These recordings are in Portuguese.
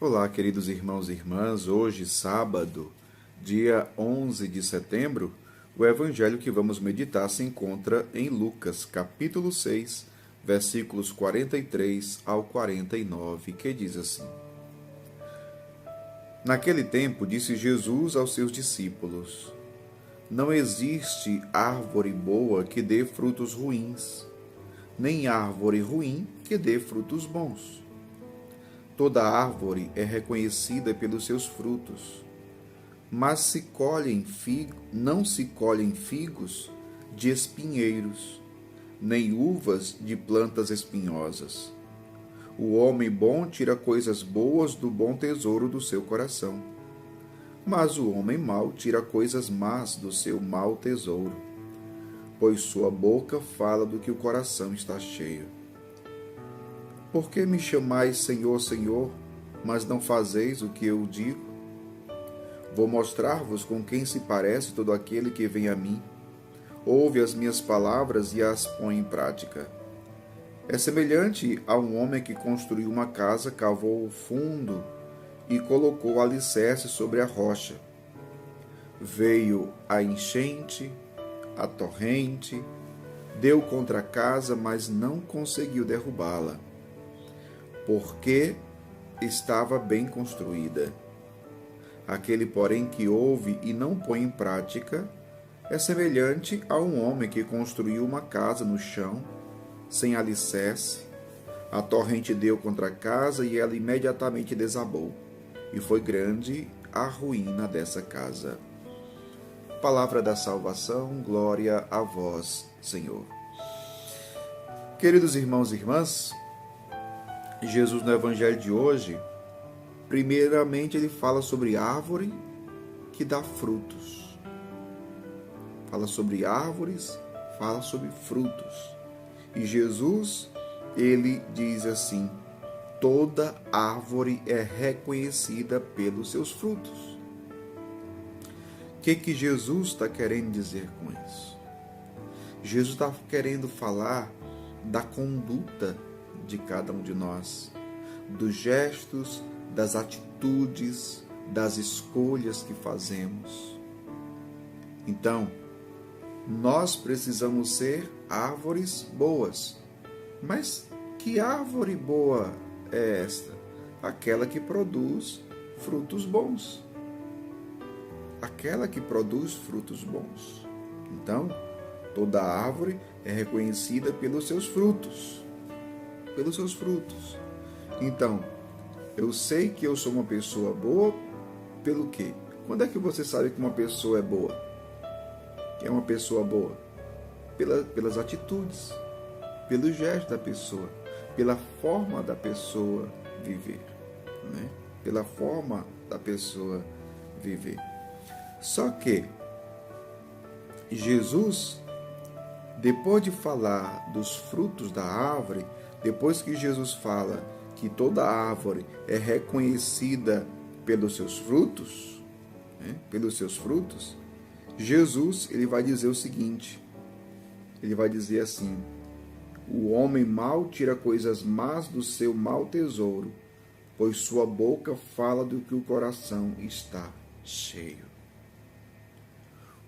Olá, queridos irmãos e irmãs. Hoje, sábado, dia 11 de setembro, o evangelho que vamos meditar se encontra em Lucas, capítulo 6, versículos 43 ao 49, que diz assim: Naquele tempo, disse Jesus aos seus discípulos: Não existe árvore boa que dê frutos ruins, nem árvore ruim que dê frutos bons. Toda árvore é reconhecida pelos seus frutos, mas não se colhem figos de espinheiros, nem uvas de plantas espinhosas. O homem bom tira coisas boas do bom tesouro do seu coração, mas o homem mau tira coisas más do seu mau tesouro, pois sua boca fala do que o coração está cheio. Por que me chamais Senhor, Senhor, mas não fazeis o que eu digo? Vou mostrar-vos com quem se parece todo aquele que vem a mim, ouve as minhas palavras e as põe em prática. É semelhante a um homem que construiu uma casa, cavou o fundo e colocou o alicerce sobre a rocha. Veio a enchente, a torrente, deu contra a casa, mas não conseguiu derrubá-la, porque estava bem construída. Aquele, porém, que ouve e não põe em prática, é semelhante a um homem que construiu uma casa no chão, sem alicerce. A torrente deu contra a casa e ela imediatamente desabou, e foi grande a ruína dessa casa. Palavra da salvação, glória a vós, Senhor. Queridos irmãos e irmãs, Jesus, no evangelho de hoje, primeiramente ele fala sobre árvore que dá frutos. Fala sobre árvores, fala sobre frutos. E Jesus, ele diz assim: toda árvore é reconhecida pelos seus frutos. O que Jesus está querendo dizer com isso? Jesus está querendo falar da conduta de cada um de nós, dos gestos, das atitudes, das escolhas que fazemos. Então, nós precisamos ser árvores boas. Mas que árvore boa é esta? Aquela que produz frutos bons. Aquela que produz frutos bons. Então, toda árvore é reconhecida pelos seus frutos. Pelos seus frutos. Então, eu sei que eu sou uma pessoa boa pelo quê? Quando é que você sabe que uma pessoa é boa? Que é uma pessoa boa? Pelas atitudes, pelo gesto da pessoa, pela forma da pessoa viver, né? Pela forma da pessoa viver. Só que Jesus, depois de falar dos frutos da árvore, depois que Jesus fala que toda árvore é reconhecida pelos seus frutos, né? Pelos seus frutos, Jesus, ele vai dizer o seguinte, ele vai dizer assim: o homem mau tira coisas más do seu mau tesouro, pois sua boca fala do que o coração está cheio.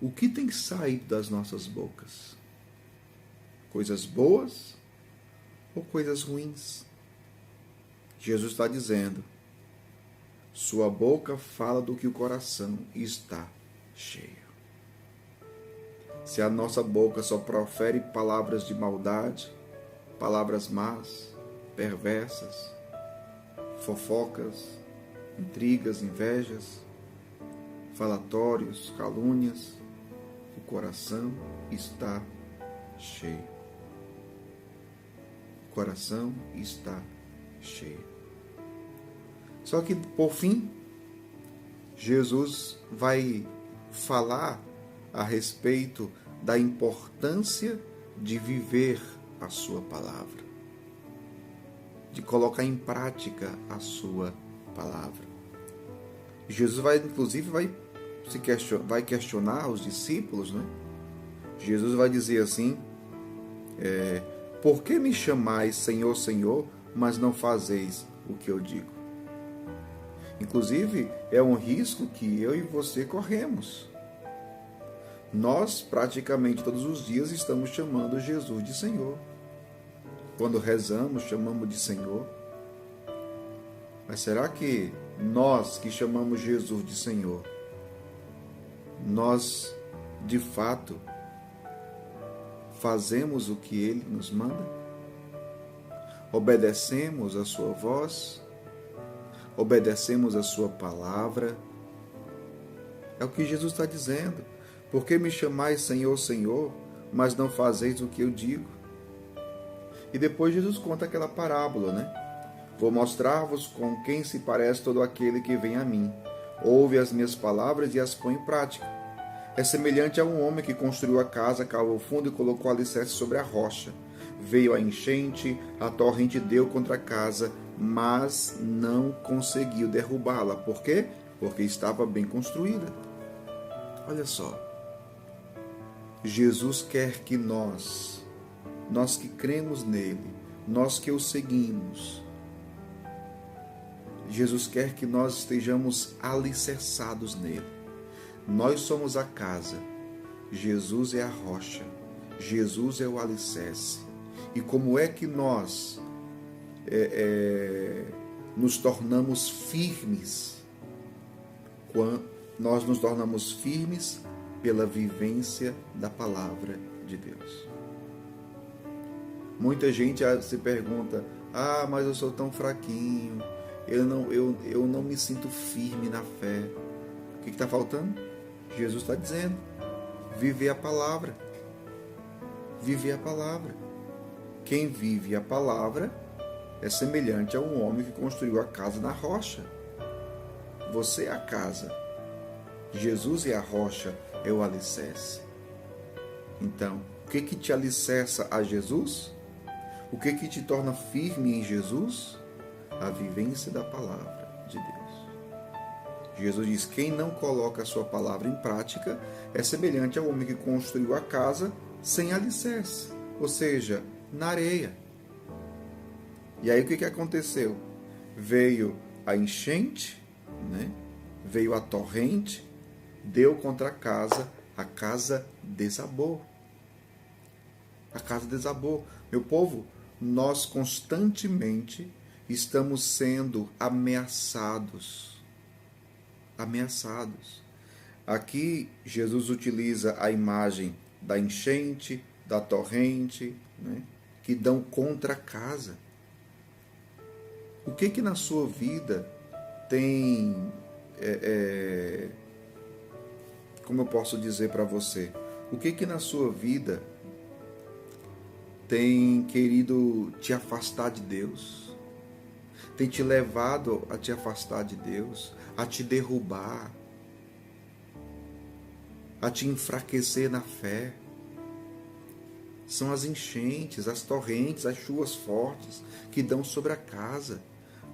O que tem saído das nossas bocas? Coisas boas ou coisas ruins? Jesus está dizendo: sua boca fala do que o coração está cheio. Se a nossa boca só profere palavras de maldade, palavras más, perversas, fofocas, intrigas, invejas, falatórios, calúnias, o coração está cheio. O coração está cheio. Só que, por fim, Jesus vai falar a respeito da importância de viver a sua palavra, de colocar em prática a palavra. Jesus vai questionar os discípulos, né? Jesus vai dizer assim: por que me chamais Senhor, Senhor, mas não fazeis o que eu digo? Inclusive, é um risco que eu e você corremos. Nós, praticamente todos os dias, estamos chamando Jesus de Senhor. Quando rezamos, chamamos de Senhor. Mas será que nós que chamamos Jesus de Senhor, nós, de fato, fazemos o que Ele nos manda? Obedecemos a sua voz? Obedecemos a sua palavra? É o que Jesus está dizendo. Por que me chamais Senhor, Senhor, mas não fazeis o que eu digo? E depois Jesus conta aquela parábola, né? Vou mostrar-vos com quem se parece todo aquele que vem a mim. Ouve as minhas palavras e as põe em prática. É semelhante a um homem que construiu a casa, cavou fundo e colocou alicerce sobre a rocha. Veio a enchente, a torrente deu contra a casa, mas não conseguiu derrubá-la. Por quê? Porque estava bem construída. Olha só. Jesus quer que nós que cremos nele, nós que o seguimos, Jesus quer que nós estejamos alicerçados nele. Nós somos a casa, Jesus é a rocha, Jesus é o alicerce. E como é que nós nos tornamos firmes? Nós nos tornamos firmes pela vivência da palavra de Deus. Muita gente se pergunta: mas eu sou tão fraquinho, eu não me sinto firme na fé. O que está faltando? Jesus está dizendo: viver a palavra. Viver a palavra. Quem vive a palavra é semelhante a um homem que construiu a casa na rocha. Você é a casa. Jesus é a rocha, é o alicerce. Então, o que te alicerça a Jesus? O que te torna firme em Jesus? A vivência da palavra de Deus. Jesus diz: quem não coloca a sua palavra em prática é semelhante ao homem que construiu a casa sem alicerce, ou seja, na areia. E aí o que aconteceu? Veio a enchente, né? Veio a torrente, deu contra a casa desabou. A casa desabou. Meu povo, nós constantemente estamos sendo ameaçados. Ameaçados. Aqui, Jesus utiliza a imagem da enchente, da torrente, né, que dão contra a casa. O que na sua vida tem... como eu posso dizer para você? O que na sua vida tem querido te afastar de Deus? Tem te levado a te afastar de Deus, a te derrubar, a te enfraquecer na fé? São as enchentes, as torrentes, as chuvas fortes que dão sobre a casa.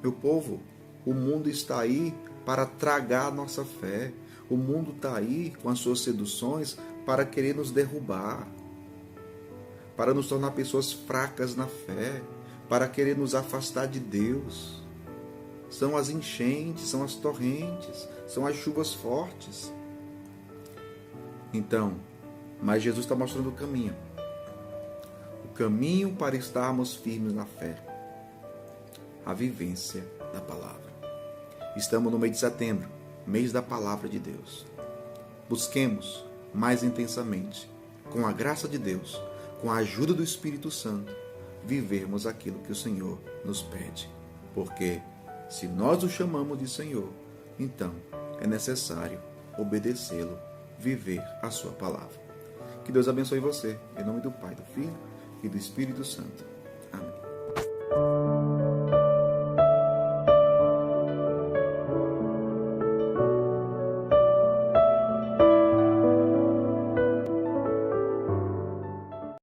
Meu povo, o mundo está aí para tragar a nossa fé. O mundo está aí com as suas seduções para querer nos derrubar, para nos tornar pessoas fracas na fé, para querer nos afastar de Deus. São as enchentes, são as torrentes, são as chuvas fortes. Então, mas Jesus está mostrando o caminho. O caminho para estarmos firmes na fé. A vivência da palavra. Estamos no mês de setembro, mês da palavra de Deus. Busquemos mais intensamente, com a graça de Deus, com a ajuda do Espírito Santo, vivermos aquilo que o Senhor nos pede. Porque se nós o chamamos de Senhor, então é necessário obedecê-lo, viver a sua palavra. Que Deus abençoe você, em nome do Pai, do Filho e do Espírito Santo. Amém.